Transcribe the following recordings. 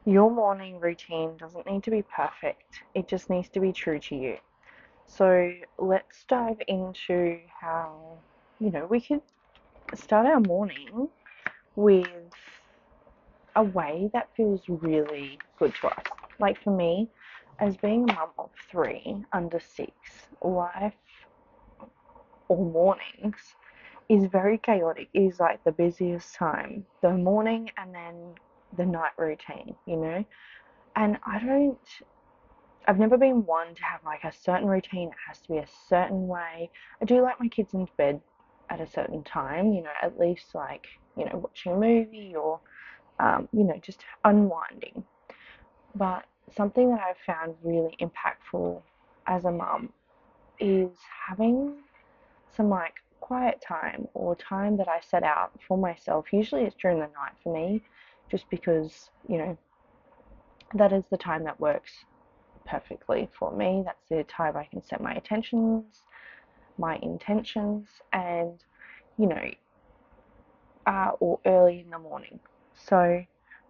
Your morning routine doesn't need to be perfect, it just needs to be true to you. So let's dive into how, we could start our morning with a way that feels really good to us. Like for me, as being a mum of three under six, life or mornings is very chaotic. It is like the busiest time, the morning and then the night routine. And I've never been one to have like a certain routine. It has to be a certain way. I do like my kids into bed at a certain time, at least like, watching a movie or, just unwinding. But something that I've found really impactful as a mum is having some like quiet time or time that I set out for myself. Usually it's during the night for me, just because, that is the time that works perfectly for me. That's the time I can set my my intentions, and, you know, or early in the morning. So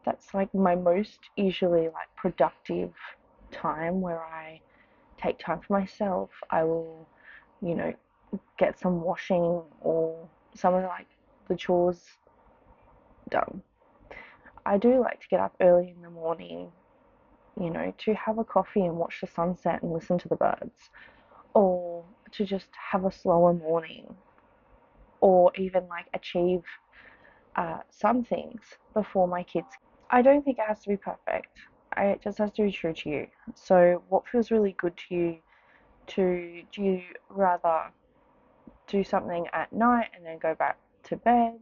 that's like my most usually like productive time where I take time for myself. I will, you know, get some washing or some of like the chores done. I do like to get up early in the morning, to have a coffee and watch the sunset and listen to the birds, or to just have a slower morning, or even like achieve some things before my kids. I don't think it has to be perfect. It just has to be true to you. So, what feels really good to you? Do you rather do something at night and then go back to bed,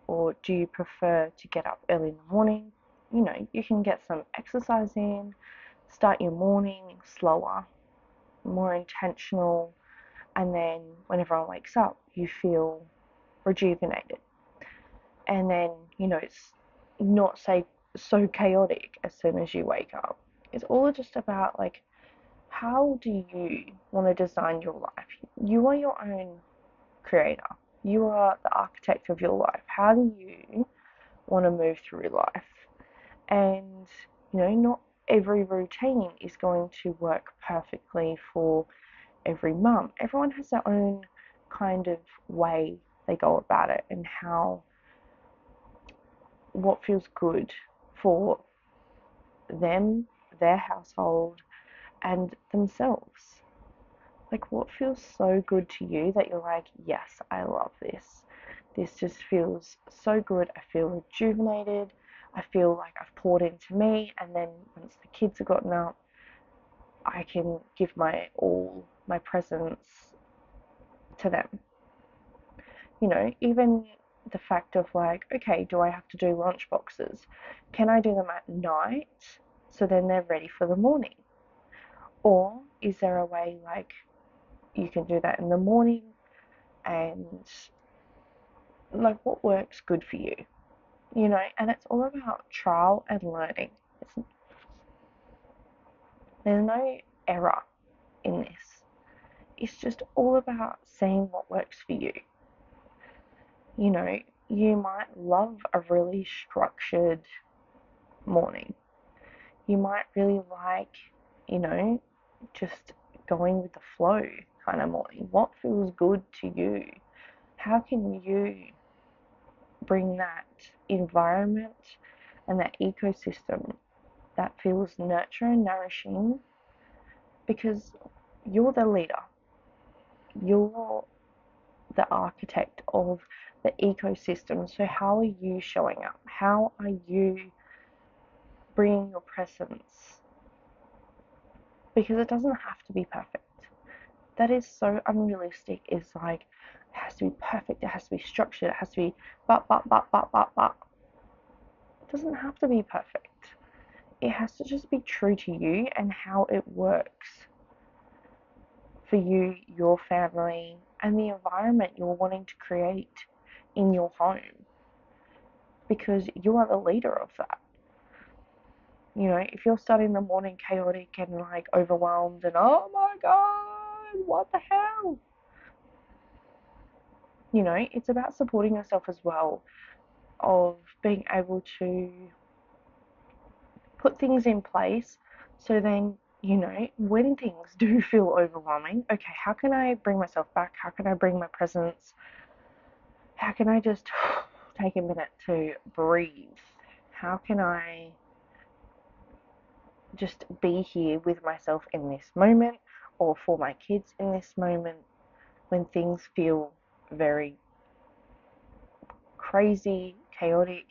or do you prefer to get up early in the morning? You can get some exercise in, start your morning slower, more intentional, and then when everyone wakes up, you feel rejuvenated. And then, it's not say so chaotic as soon as you wake up. It's all just about like, how do you want to design your life? You are your own creator. You are the architect of your life. How do you want to move through life? And, not every routine is going to work perfectly for every mum. Everyone has their own kind of way they go about it, and what feels good for them, their household, and themselves. Like, what feels so good to you that you're like, yes, I love this. This just feels so good. I feel rejuvenated. I feel like I've poured into me, and then once the kids have gotten up, I can give my all, my presence to them. Even the fact of like, okay, do I have to do lunch boxes? Can I do them at night so then they're ready for the morning? Or is there a way like you can do that in the morning, and like what works good for you? And it's all about trial and learning. It's, there's no error in this. It's just all about seeing what works for you. You know, you might love a really structured morning. You might really like, you know, just going with the flow kind of morning. What feels good to you? How can you bring that environment and that ecosystem that feels nurture and nourishing? Because you're the leader, you're the architect of the ecosystem. So, how are you showing up? How are you bringing your presence? Because it doesn't have to be perfect. That is so unrealistic. It's like, it has to be perfect, it has to be structured, it has to be but. It doesn't have to be perfect. It has to just be true to you and how it works for you, your family, and the environment you're wanting to create in your home, because you are the leader of that. If you're starting the morning chaotic and like overwhelmed and oh my god, what the hell? It's about supporting yourself as well, of being able to Put things in place so then, when things do feel overwhelming, okay, how can I bring myself back? How can I bring my presence? How can I just take a minute to breathe? How can I just be here with myself in this moment, or for my kids in this moment, when things feel very crazy, chaotic?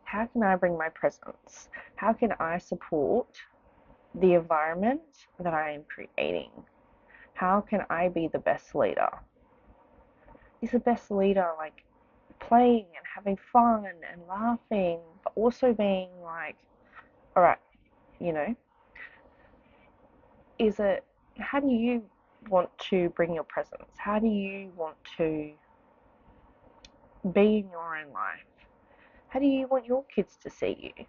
How can I bring my presence? How can I support the environment that I am creating? How can I be the best leader? Is the best leader like playing and having fun and laughing, but also being like, all right, you know, is it, how do you want to bring your presence? How do you want to be in your own life? How do you want your kids to see you?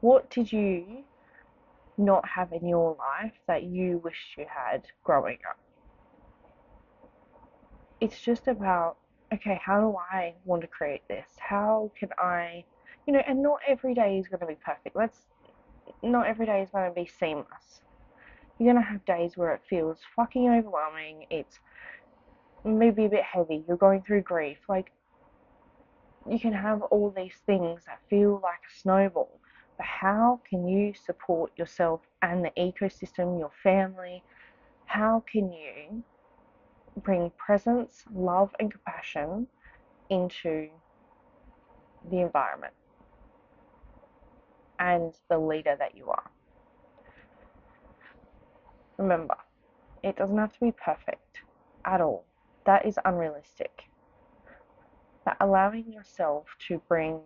What did you not have in your life that you wished you had growing up? It's just about, okay, how do I want to create this? How can I, and not every day is going to be perfect. Not every day is going to be seamless. You're going to have days where it feels fucking overwhelming. It's maybe a bit heavy. You're going through grief. Like, you can have all these things that feel like a snowball. But how can you support yourself and the ecosystem, your family? How can you bring presence, love, and compassion into the environment and the leader that you are? Remember, it doesn't have to be perfect at all. That is unrealistic. But allowing yourself to bring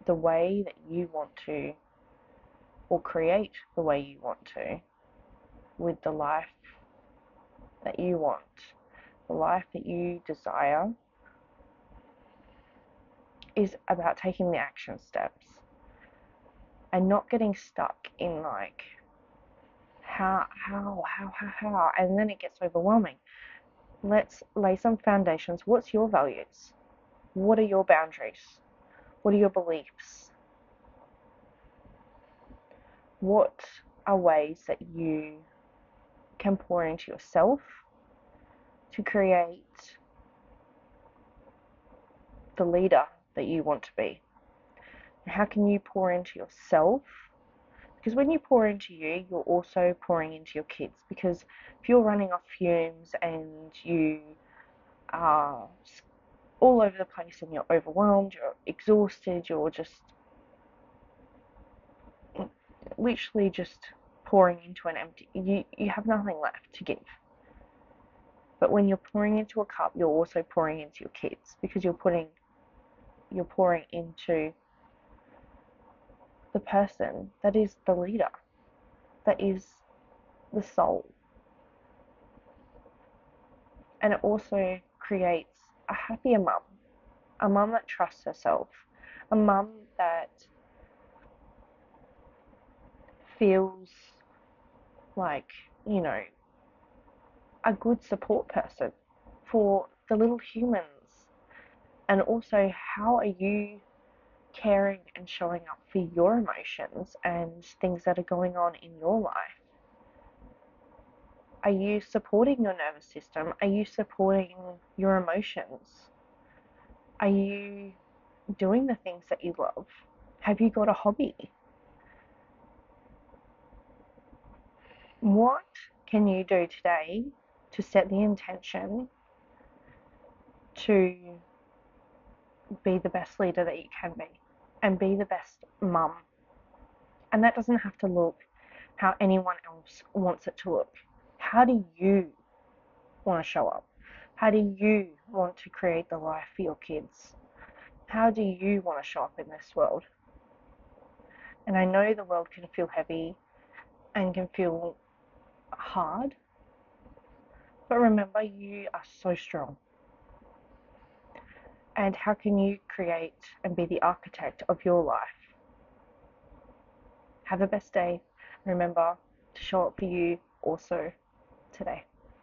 the way that you want to, or create the way you want to, with the life that you want, the life that you desire, is about taking the action steps and not getting stuck in like, how, and then it gets overwhelming. Let's lay some foundations. What's your values? What are your boundaries? What are your beliefs? What are ways that you can pour into yourself to create the leader that you want to be? How can you pour into yourself? Because when you pour into you, you're also pouring into your kids. Because if you're running off fumes and you are all over the place and you're overwhelmed, you're exhausted, you're just literally just pouring into an empty, you have nothing left to give. But when you're pouring into a cup, you're also pouring into your kids, because you're pouring into the person that is the leader, that is the soul. And it also creates a happier mum, a mum that trusts herself, a mum that feels like, a good support person for the little humans. And also, how are you caring and showing up for your emotions and things that are going on in your life? Are you supporting your nervous system? Are you supporting your emotions? Are you doing the things that you love? Have you got a hobby? What can you do today to set the intention to be the best leader that you can be and be the best mum? And that doesn't have to look how anyone else wants it to look. How do you want to show up? How do you want to create the life for your kids? How do you want to show up in this world? And I know the world can feel heavy and can feel hard, but remember, you are so strong. And how can you create and be the architect of your life? Have the best day. Remember to show up for you also today.